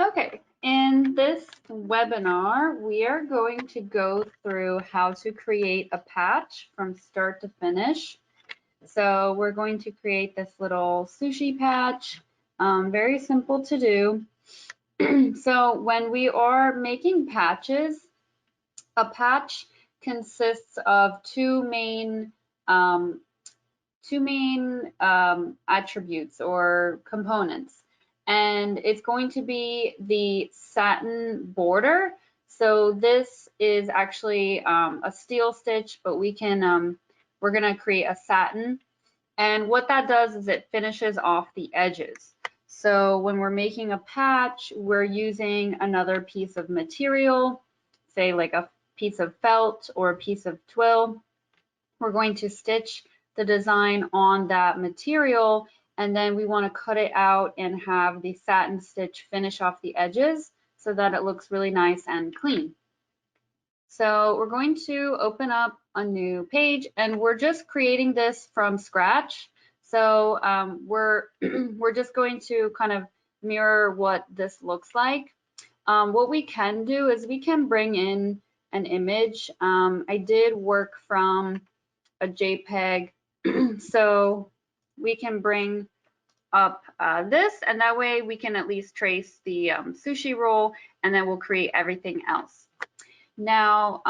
Okay, in this webinar, we are going to go through how to create a patch from start to finish. So we're going to create this little sushi patch, very simple to do. So when we are making patches, a patch consists of two main attributes or components. And it's going to be the satin border. So this is actually a steel stitch, but we're gonna create a satin. And what that does is it finishes off the edges. So when we're making a patch, we're using another piece of material, say like a piece of felt or a piece of twill. We're going to stitch the design on that material, and then we want to cut it out and have the satin stitch finish off the edges so that it looks really nice and clean. So we're going to open up a new page, and we're just creating this from scratch. So we're just going to kind of mirror what this looks like. What we can do is we can bring in an image. I did work from a JPEG, so we can bring up this, and that way we can at least trace the sushi roll, and then we'll create everything else. Now,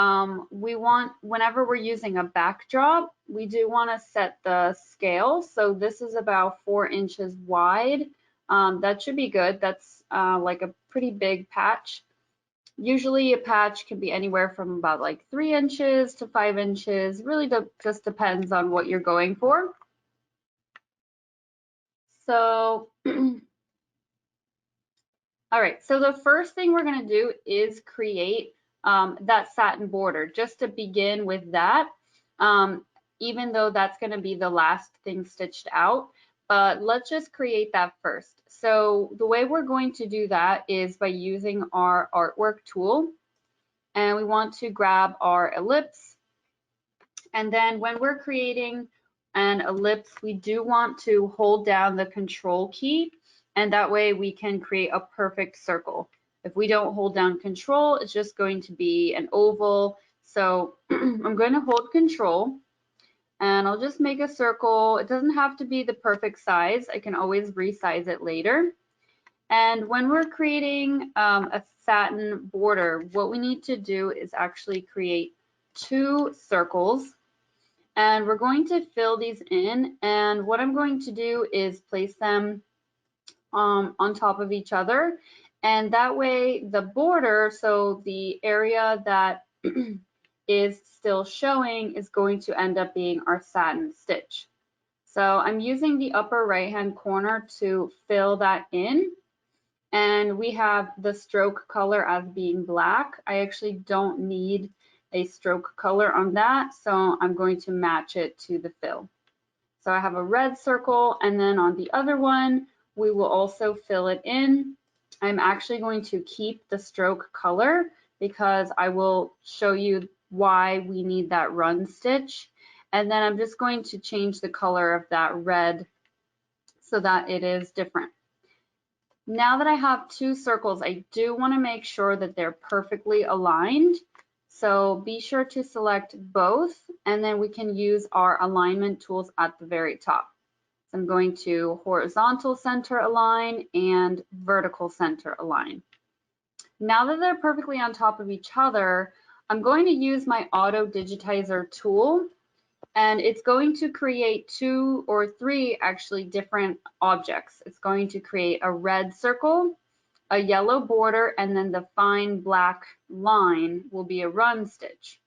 whenever we're using a backdrop, we do want to set the scale. So this is about 4 inches wide. That should be good. That's like a pretty big patch. Usually a patch can be anywhere from about like 3 inches to 5 inches. Really just depends on what you're going for. So, all right, so the first thing we're gonna do is create that satin border, just to begin with that, even though that's gonna be the last thing stitched out. But let's just create that first. So the way we're going to do that is by using our artwork tool. And we want to grab our ellipse. And then when we're creating an ellipse, we do want to hold down the control key, and that way we can create a perfect circle. If we don't hold down control, it's just going to be an oval. So I'm going to hold control, and I'll just make a circle. It doesn't have to be the perfect size. I can always resize it later. And when we're creating a satin border, what we need to do is actually create 2 circles. And we're going to fill these in. And what I'm going to do is place them on top of each other. And that way the border, so the area that is still showing, is going to end up being our satin stitch. So I'm using the upper right hand corner to fill that in. And we have the stroke color as being black. I actually don't need a stroke color on that, so I'm going to match it to the fill. So I have a red circle, and then on the other one, we will also fill it in. I'm actually going to keep the stroke color because I will show you why we need that run stitch. And then I'm just going to change the color of that red so that it is different. Now that I have 2 circles, I do want to make sure that they're perfectly aligned. So be sure to select both, and then we can use our alignment tools at the very top. So I'm going to horizontal center align and vertical center align. Now that they're perfectly on top of each other, I'm going to use my auto digitizer tool, and it's going to create 2 or 3 actually different objects. It's going to create a red circle, a yellow border, and then the fine black line will be a run stitch.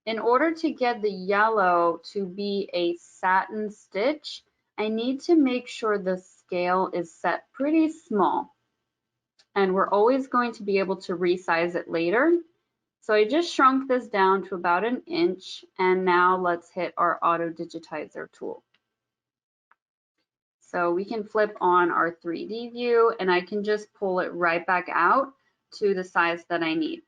In order to get the yellow to be a satin stitch, I need to make sure the scale is set pretty small. And we're always going to be able to resize it later. So I just shrunk this down to about 1 inch, and now let's hit our auto digitizer tool. So we can flip on our 3D view, and I can just pull it right back out to the size that I need.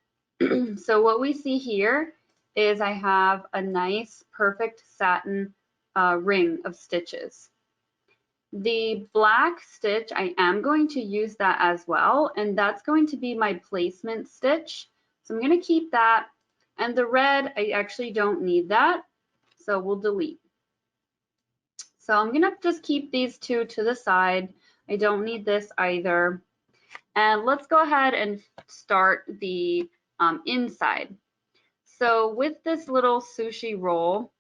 So what we see here is I have a nice perfect satin ring of stitches. The black stitch, I am going to use that as well, and that's going to be my placement stitch. So I'm going to keep that. And the red, I actually don't need that, so we'll delete. So I'm going to just keep these two to the side. I don't need this either. And let's go ahead and start the inside. So with this little sushi roll,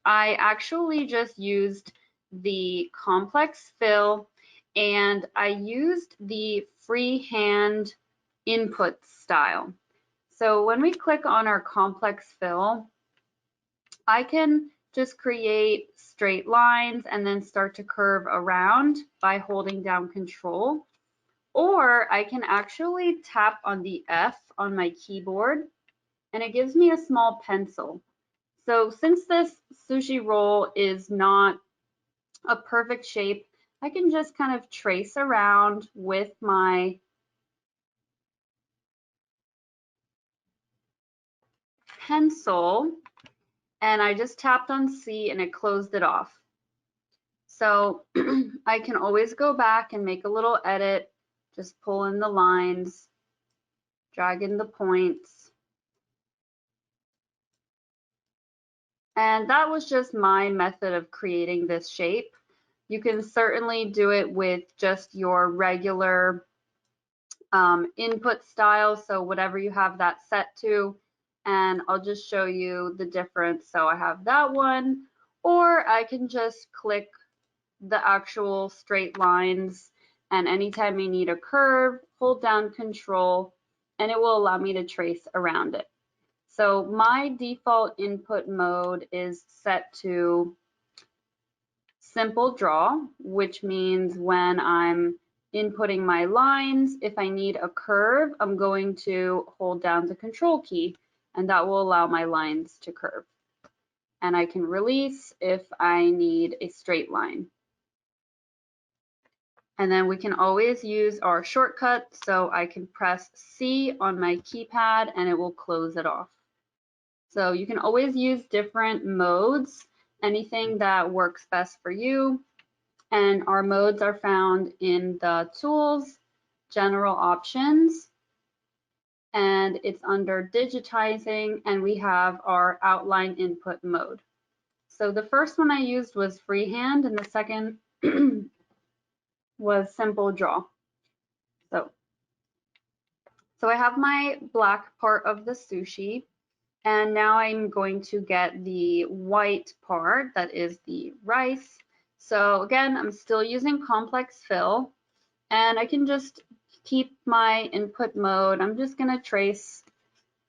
I actually just used the complex fill, and I used the freehand input style. So when we click on our complex fill, I can just create straight lines and then start to curve around by holding down Control. Or I can actually tap on the F on my keyboard, and it gives me a small pencil. So since this sushi roll is not a perfect shape, I can just kind of trace around with my pencil, and I just tapped on C and it closed it off. So I can always go back and make a little edit, just pull in the lines, drag in the points. And that was just my method of creating this shape. You can certainly do it with just your regular input style, so whatever you have that set to, and I'll just show you the difference. So I have that one, or I can just click the actual straight lines, and anytime I need a curve, hold down Control, and it will allow me to trace around it. So my default input mode is set to simple draw, which means when I'm inputting my lines, if I need a curve, I'm going to hold down the Control key, and that will allow my lines to curve. And I can release if I need a straight line. And then we can always use our shortcut, so I can press C on my keypad and it will close it off. So you can always use different modes, anything that works best for you. And our modes are found in the Tools, General Options, and it's under Digitizing, and we have our Outline Input mode. So the first one I used was freehand, and the second was simple draw. So I have my black part of the sushi, and now I'm going to get the white part, that is the rice. So again, I'm still using complex fill, and I can just keep my input mode. I'm just going to trace.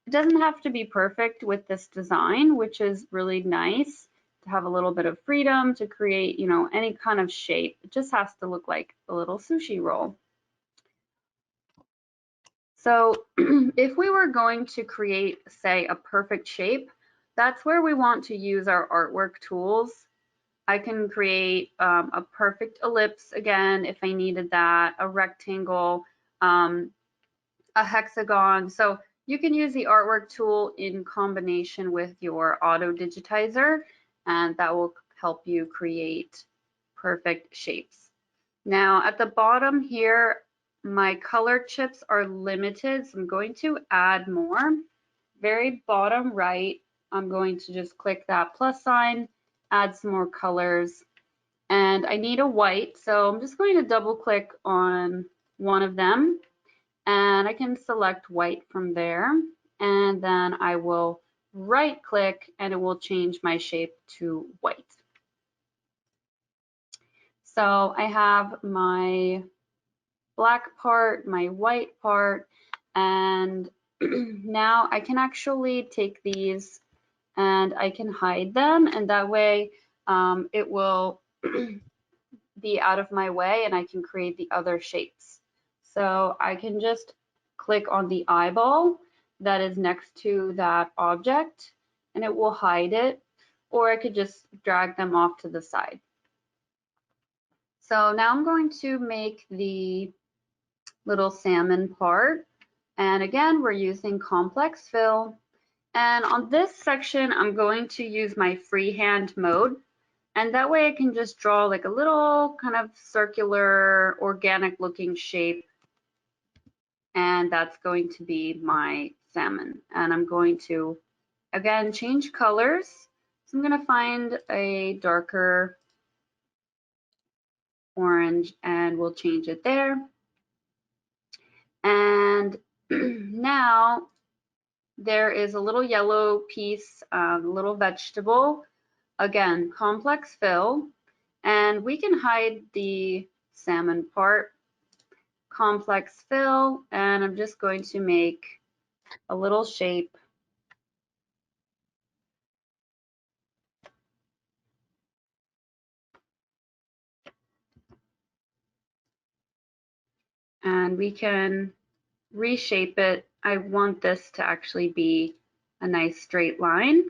It doesn't have to be perfect with this design, which is really nice to have a little bit of freedom to create, you know, any kind of shape. It just has to look like a little sushi roll. So if we were going to create, say, a perfect shape, that's where we want to use our artwork tools. I can create a perfect ellipse again if I needed that, a rectangle, a hexagon. So you can use the artwork tool in combination with your auto digitizer, and that will help you create perfect shapes. Now at the bottom here, my color chips are limited, so I'm going to add more. Very bottom right, I'm going to just click that plus sign, add some more colors, and I need a white, so I'm just going to double click on one of them, and I can select white from there, and then I will right click and it will change my shape to white. So I have my black part, my white part, and now I can actually take these and I can hide them, and that way it will be out of my way and I can create the other shapes. So I can just click on the eyeball that is next to that object and it will hide it, or I could just drag them off to the side. So now I'm going to make the little salmon part. And again, we're using complex fill. And on this section, I'm going to use my freehand mode. And that way I can just draw like a little kind of circular organic looking shape, and that's going to be my salmon. And I'm going to again change colors. So I'm going to find a darker orange and we'll change it there. And now there is a little yellow piece, little vegetable. Again, complex fill, and we can hide the salmon part. Complex fill, and I'm just going to make a little shape. And we can reshape it. I want this to actually be a nice straight line.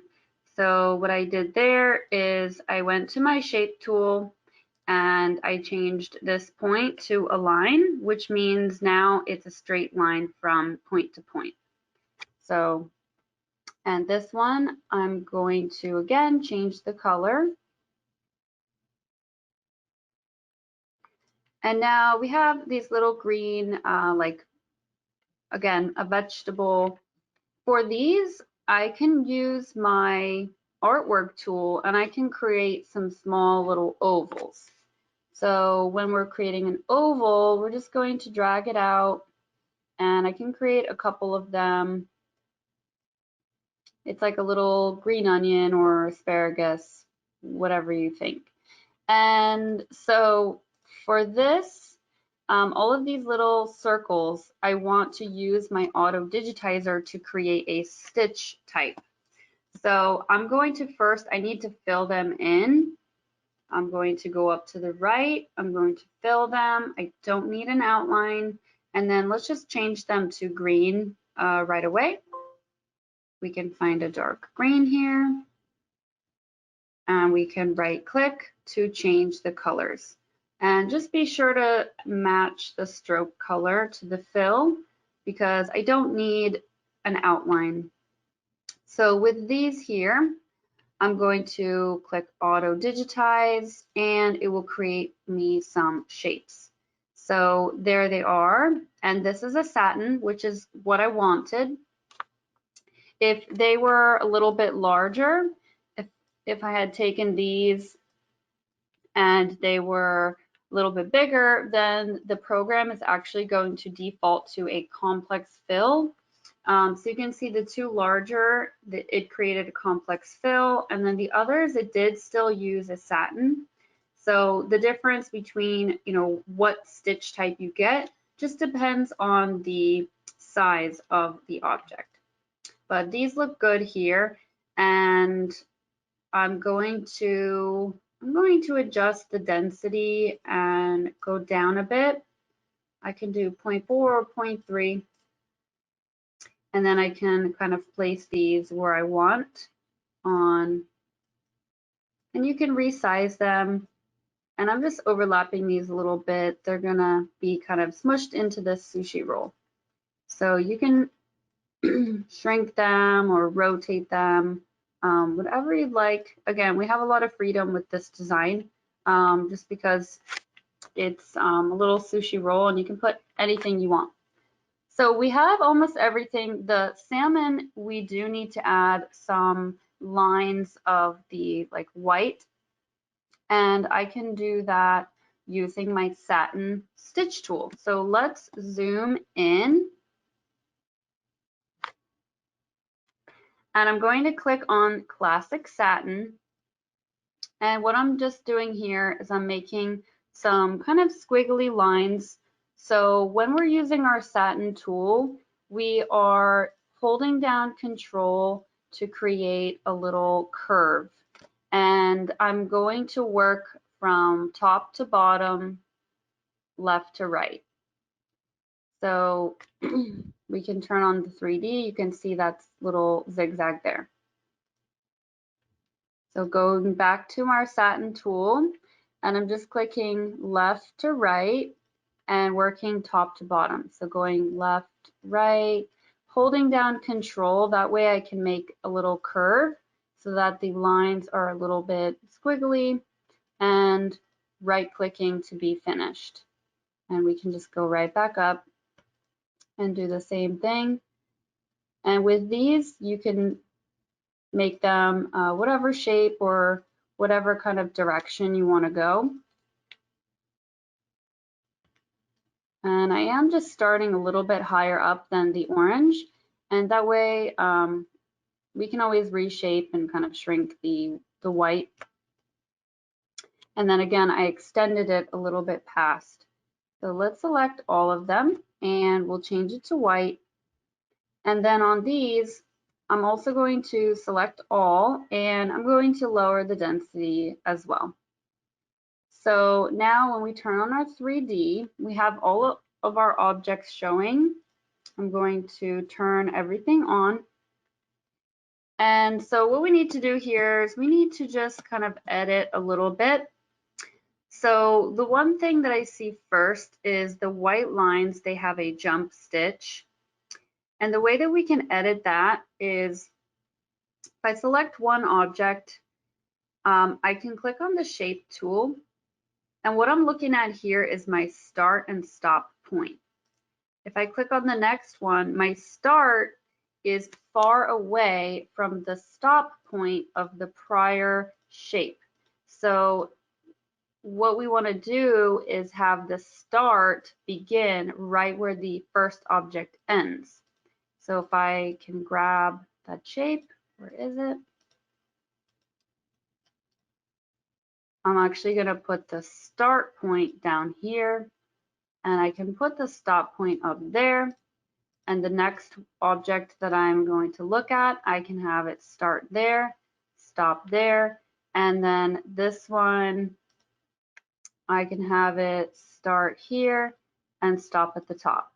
So what I did there is I went to my shape tool and I changed this point to a line, which means now it's a straight line from point to point. So, and this one, I'm going to again change the color. And now we have these little green, like, again, a vegetable. For these, I can use my artwork tool and I can create some small little ovals. So when we're creating an oval, we're just going to drag it out and I can create a couple of them. It's like a little green onion or asparagus, whatever you think. And so for this, all of these little circles, I want to use my auto digitizer to create a stitch type. So I'm going to first, I need to fill them in. I'm going to go up to the right. I'm going to fill them. I don't need an outline. And then let's just change them to green right away. We can find a dark green here. And we can right click to change the colors. And just be sure to match the stroke color to the fill because I don't need an outline. So with these here, I'm going to click auto digitize and it will create me some shapes. So there they are. And this is a satin, which is what I wanted. If they were a little bit larger, if I had taken these and they were a little bit bigger, then the program is actually going to default to a complex fill. So you can see the two larger, it created a complex fill, and then the others, it did still use a satin. So the difference between, what stitch type you get just depends on the size of the object. But these look good here, and I'm going to adjust the density and go down a bit. I can do 0.4 or 0.3. And then I can kind of place these where I want on, and you can resize them. And I'm just overlapping these a little bit. They're gonna be kind of smushed into this sushi roll. So you can shrink them or rotate them, whatever you'd like. Again, we have a lot of freedom with this design, just because it's a little sushi roll and you can put anything you want. So we have almost everything. The salmon, we do need to add some lines of the like white, and I can do that using my Satin stitch tool. So let's zoom in. And I'm going to click on Classic Satin. And what I'm just doing here is I'm making some kind of squiggly lines. So when we're using our satin tool, we are holding down Control to create a little curve. And I'm going to work from top to bottom, left to right. So we can turn on the 3D. You can see that little zigzag there. So going back to our satin tool, and I'm just clicking left to right and working top to bottom. So going left, right, holding down Control. That way I can make a little curve so that the lines are a little bit squiggly. and right-clicking to be finished. And we can just go right back up and do the same thing. And with these, you can make them whatever shape or whatever kind of direction you want to go. And I am just starting a little bit higher up than the orange, and that way we can always reshape and kind of shrink the white. And then again, I extended it a little bit past. So let's select all of them and we'll change it to white. And then on these, I'm also going to select all and I'm going to lower the density as well. So now when we turn on our 3D, we have all of our objects showing. I'm going to turn everything on. And so what we need to do here is we need to just kind of edit a little bit. So the one thing that I see first is the white lines, they have a jump stitch. And the way that we can edit that is if I select one object, I can click on the shape tool. And what I'm looking at here is my start and stop point. If I click on the next one, my start is far away from the stop point of the prior shape. So what we want to do is have the start begin right where the first object ends. So if I can grab that shape, where is it? I'm actually going to put the start point down here, and I can put the stop point up there. And the next object that I'm going to look at, I can have it start there, stop there, and then this one, I can have it start here and stop at the top.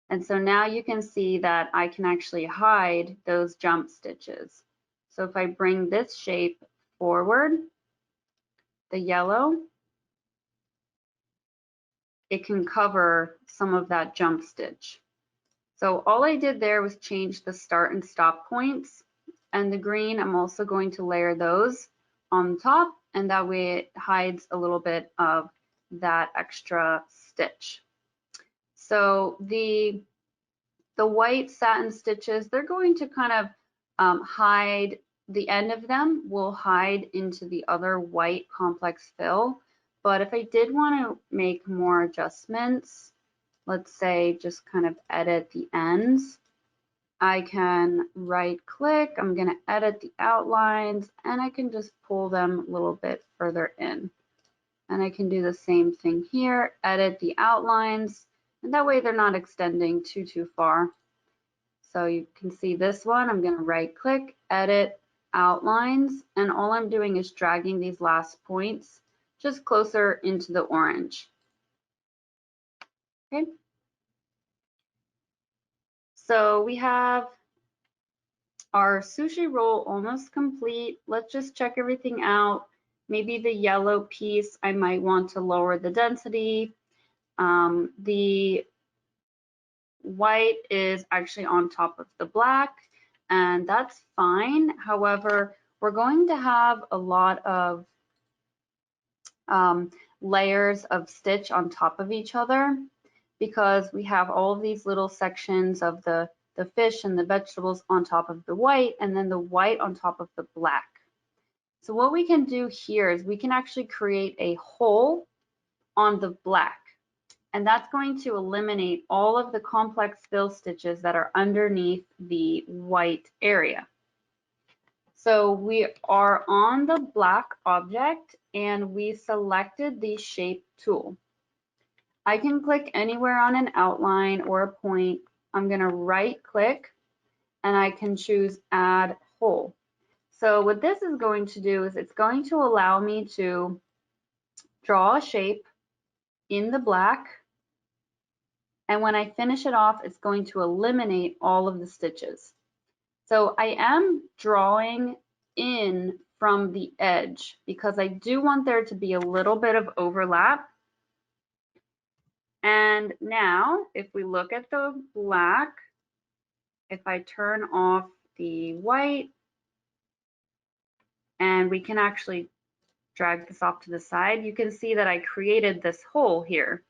And so now you can see that I can actually hide those jump stitches. So if I bring this shape forward, the yellow, it can cover some of that jump stitch. So all I did there was change the start and stop points, and the green, I'm also going to layer those on top, and that way it hides a little bit of that extra stitch. So the white satin stitches, they're going to kind of hide, the end of them will hide into the other white complex fill. But if I did want to make more adjustments, let's say just kind of edit the ends, I can right click, I'm going to edit the outlines, and I can just pull them a little bit further in. And I can do the same thing here, edit the outlines, and that way they're not extending too far. So you can see this one, I'm going to right click, edit outlines, and all I'm doing is dragging these last points just closer into the orange. Okay. So we have our sushi roll almost complete. Let's just check everything out. Maybe the yellow piece, I might want to lower the density. The white is actually on top of the black, and that's fine. However, we're going to have a lot of layers of stitch on top of each other because we have all of these little sections of the fish and the vegetables on top of the white, and then the white on top of the black. So what we can do here is we can actually create a hole on the black, and that's going to eliminate all of the complex fill stitches that are underneath the white area. So we are on the black object and we selected the shape tool. I can click anywhere on an outline or a point. I'm going to right click and I can choose add hole. So what this is going to do is it's going to allow me to draw a shape in the black, and when I finish it off, it's going to eliminate all of the stitches. So I am drawing in from the edge because I do want there to be a little bit of overlap. And now if we look at the black, if I turn off the white, and we can actually drag this off to the side, you can see that I created this hole here.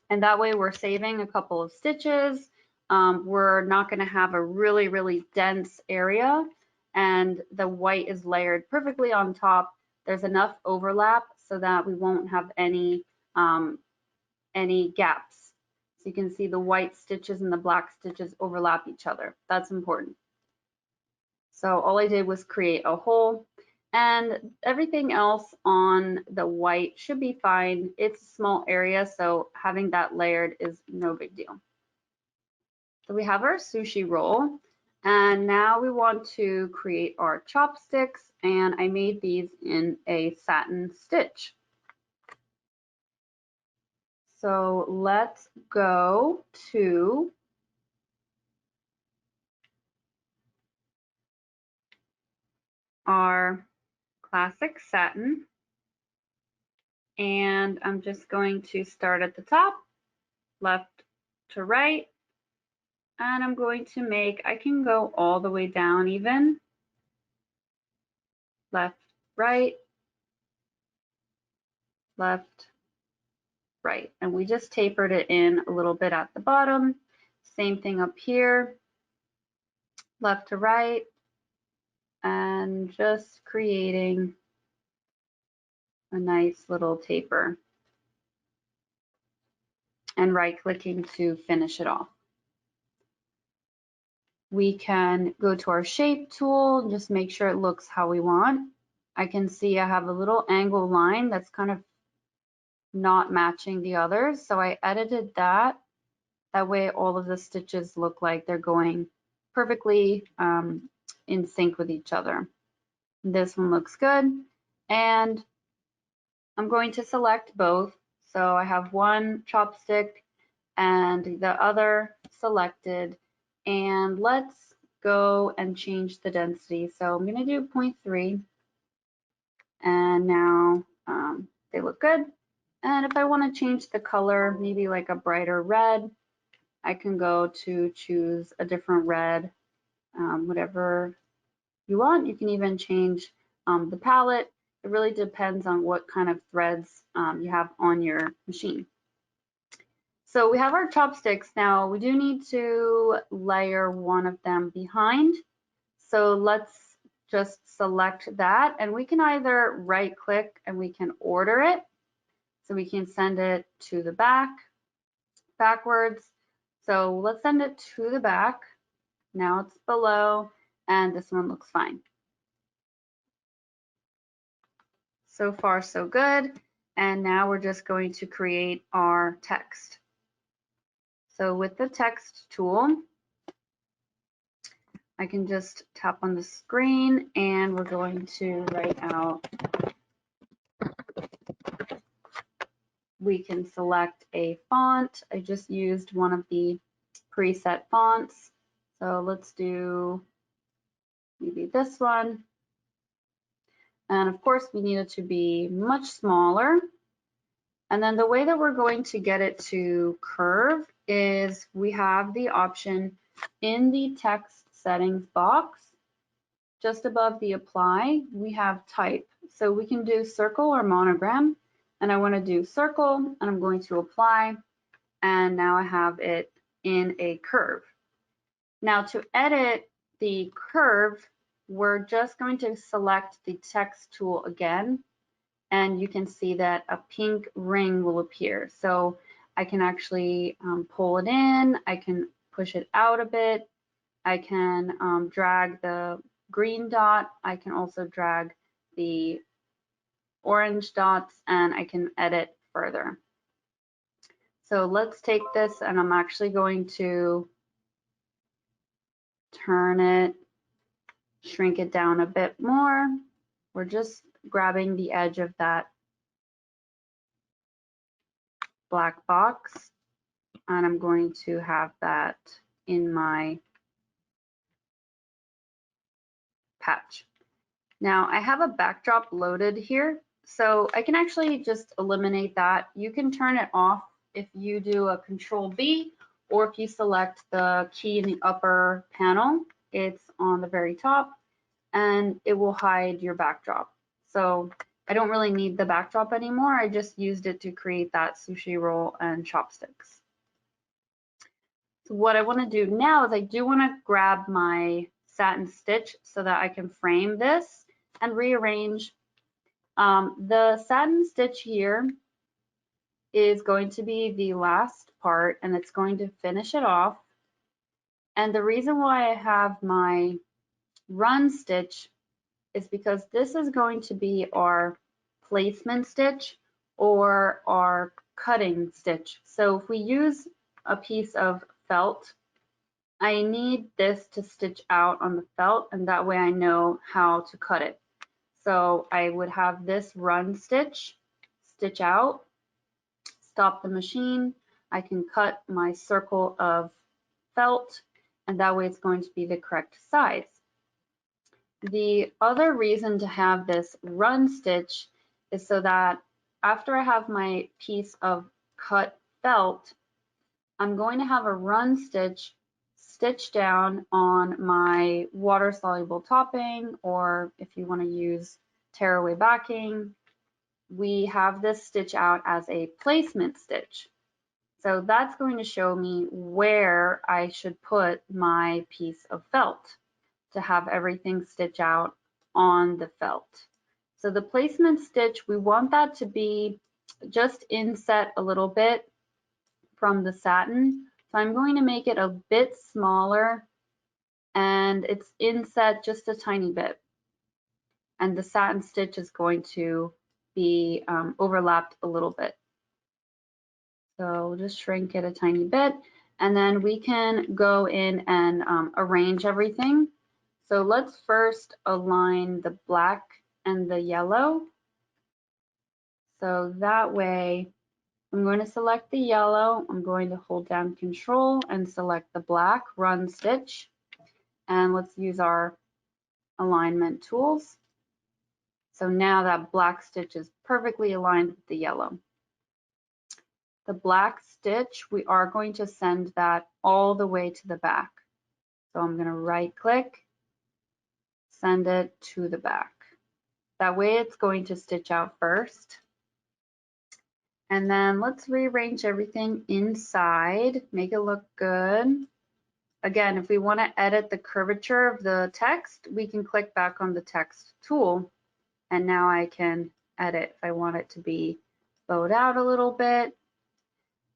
And that way we're saving a couple of stitches. We're not going to have a really, really dense area, and the white is layered perfectly on top. There's enough overlap so that we won't have any gaps. So you can see the white stitches and the black stitches overlap each other. That's important. So all I did was create a hole, and everything else on the white should be fine. It's a small area, so having that layered is no big deal. So we have our sushi roll, and now we want to create our chopsticks, and I made these in a satin stitch. So let's go to our classic satin, and I'm just going to start at the top, left to right, and I'm going to make, I can go all the way down even, left, right, left, right, and we just tapered it in a little bit at the bottom. Same thing up here, left to right, and just creating a nice little taper, and right clicking to finish it off. We can go to our shape tool and just make sure it looks how we want. I can see I have a little angle line that's kind of not matching the others, so I edited that. That way all of the stitches look like they're going perfectly in sync with each other. This one looks good, and I'm going to select both. So I have one chopstick and the other selected, and let's go and change the density. So I'm going to do 0.3, and now they look good. And if I want to change the color, maybe like a brighter red, I can go to choose a different red, whatever you want. You can even change the palette. It really depends on what kind of threads you have on your machine. So we have our chopsticks. Now we do need to layer one of them behind. So let's just select that, and we can either right click and we can order it. So we can send it to the back, backwards. So let's send it to the back. Now it's below, and this one looks fine. So far, so good. And now we're just going to create our text. So with the text tool, I can just tap on the screen, and we're going to write out, we can select a font. I just used one of the preset fonts. So let's do maybe this one. And of course, we need it to be much smaller. And then the way that we're going to get it to curve is we have the option in the text settings box, just above the apply, we have type. So we can do circle or monogram, and I want to do circle, and I'm going to apply, and now I have it in a curve. Now to edit the curve, we're just going to select the text tool again, and you can see that a pink ring will appear. So I can actually pull it in, I can push it out a bit, I can drag the green dot, I can also drag the orange dots, and I can edit further. So let's take this, and I'm actually going to turn it, shrink it down a bit more. We're just grabbing the edge of that black box, and I'm going to have that in my patch. Now I have a backdrop loaded here, so I can actually just eliminate that. You can turn it off if you do a Control B, or if you select the key in the upper panel, it's on the very top, and it will hide your backdrop. So I don't really need the backdrop anymore. I just used it to create that sushi roll and chopsticks. So what I want to do now is I do want to grab my satin stitch so that I can frame this and rearrange. The satin stitch here is going to be the last part, and it's going to finish it off. And the reason why I have my run stitch is because this is going to be our placement stitch or our cutting stitch. So if we use a piece of felt, I need this to stitch out on the felt, and that way I know how to cut it. So I would have this run stitch, stitch out, stop the machine. I can cut my circle of felt, and that way it's going to be the correct size. The other reason to have this run stitch is so that after I have my piece of cut felt, I'm going to have a run stitch stitch down on my water soluble topping, or if you want to use tearaway backing, we have this stitch out as a placement stitch. So that's going to show me where I should put my piece of felt to have everything stitch out on the felt. So the placement stitch, we want that to be just inset a little bit from the satin. So I'm going to make it a bit smaller, and it's inset just a tiny bit. And the satin stitch is going to be overlapped a little bit. So just shrink it a tiny bit, and then we can go in and arrange everything. So let's first align the black and the yellow. So that way, I'm going to select the yellow, I'm going to hold down Control and select the black, run stitch, and let's use our alignment tools. So now that black stitch is perfectly aligned with the yellow. The black stitch, we are going to send that all the way to the back. So I'm going to right click, send it to the back. That way it's going to stitch out first. And then let's rearrange everything inside, make it look good. Again, if we want to edit the curvature of the text, we can click back on the text tool. And now I can edit if I want it to be bowed out a little bit.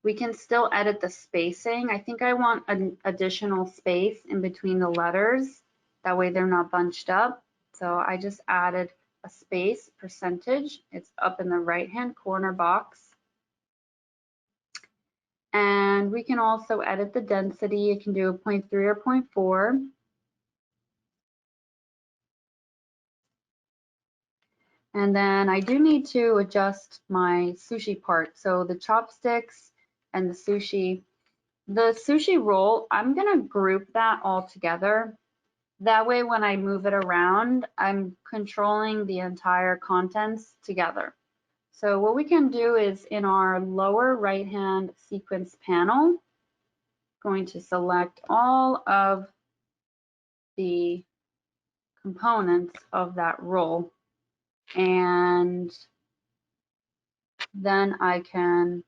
We can still edit the spacing. I think I want an additional space in between the letters. That way they're not bunched up. So I just added a space percentage. It's up in the right-hand corner box. And we can also edit the density. You can do a 0.3 or 0.4. And then I do need to adjust my sushi part. So the chopsticks and the sushi roll, I'm gonna group that all together. That way when I move it around, I'm controlling the entire contents together. So what we can do is in our lower right-hand sequence panel, going to select all of the components of that roll, and then I can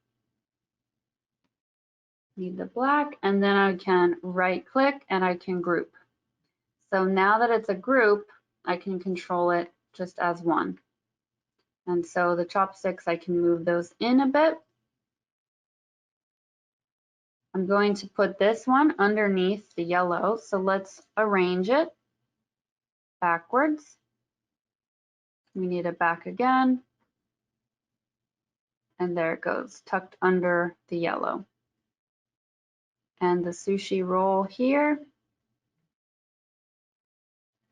need the black, and then I can right click and I can group. So now that it's a group, I can control it just as one. And so the chopsticks, I can move those in a bit. I'm going to put this one underneath the yellow. So let's arrange it backwards. We need it back again. And there it goes, tucked under the yellow. And the sushi roll here,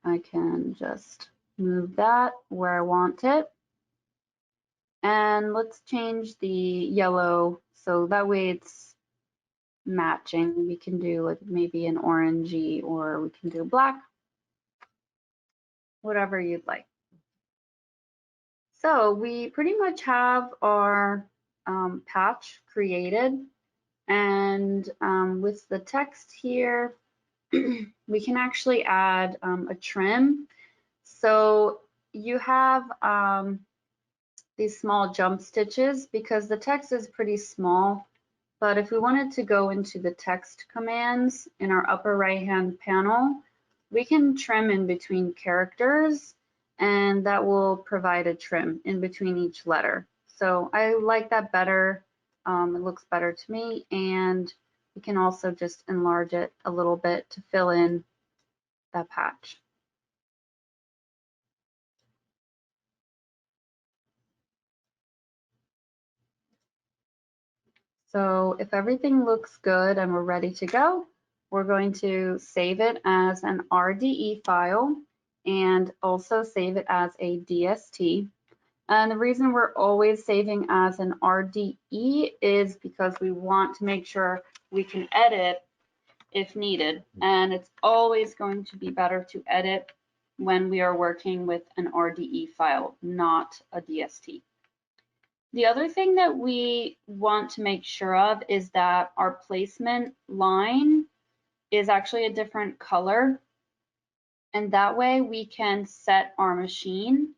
I can just move that where I want it. And let's change the yellow so that way it's matching. We can do like maybe an orangey, or we can do black, whatever you'd like. So we pretty much have our patch created, and with the text here, we can actually add a trim. So you have these small jump stitches because the text is pretty small. But if we wanted to go into the text commands in our upper right-hand panel, we can trim in between characters, and that will provide a trim in between each letter. So I like that better. It looks better to me, and we can also just enlarge it a little bit to fill in that patch. So if everything looks good and we're ready to go, we're going to save it as an RDE file and also save it as a DST. And the reason we're always saving as an RDE is because we want to make sure we can edit if needed. And it's always going to be better to edit when we are working with an RDE file, not a DST. The other thing that we want to make sure of is that our placement line is actually a different color. And that way we can set our machine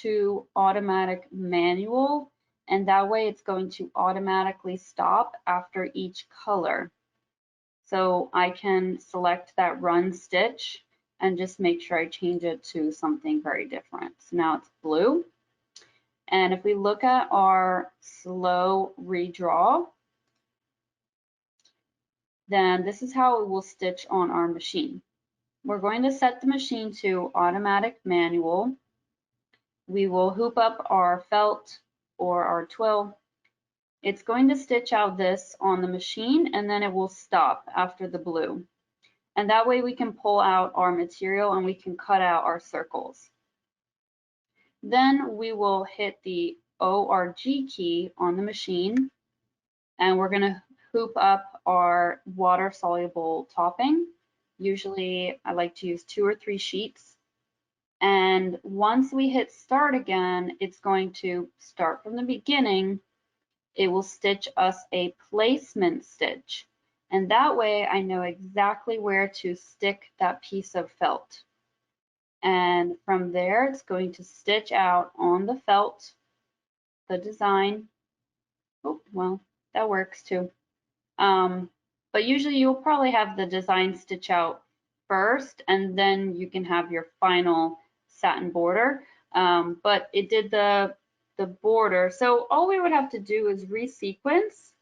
to automatic manual. And that way it's going to automatically stop after each color. So I can select that run stitch and just make sure I change it to something very different. So now it's blue. And if we look at our slow redraw, then this is how it will stitch on our machine. We're going to set the machine to automatic manual. We will hoop up our felt or our twill. It's going to stitch out this on the machine and then it will stop after the blue. And that way we can pull out our material and we can cut out our circles. Then we will hit the ORG key on the machine and we're going to hoop up our water soluble topping. Usually I like to use 2 or 3 sheets. And once we hit start again, it's going to start from the beginning. It will stitch us a placement stitch. And that way I know exactly where to stick that piece of felt. And from there, it's going to stitch out on the felt, the design. Oh, well, that works too. But usually you'll probably have the design stitch out first, and then you can have your final satin border. But it did the border. So all we would have to do is resequence.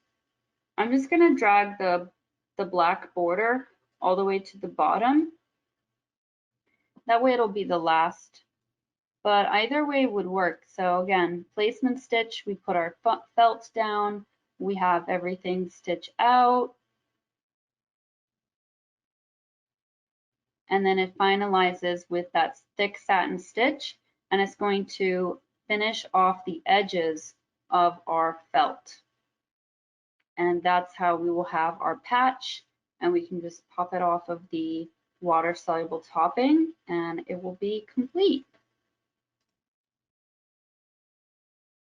I'm just going to drag the black border all the way to the bottom. That way it'll be the last. But either way would work. So again, placement stitch, we put our felt down, we have everything stitched out, and then it finalizes with that thick satin stitch, and it's going to finish off the edges of our felt. And that's how we will have our patch, and we can just pop it off of the water soluble topping and it will be complete.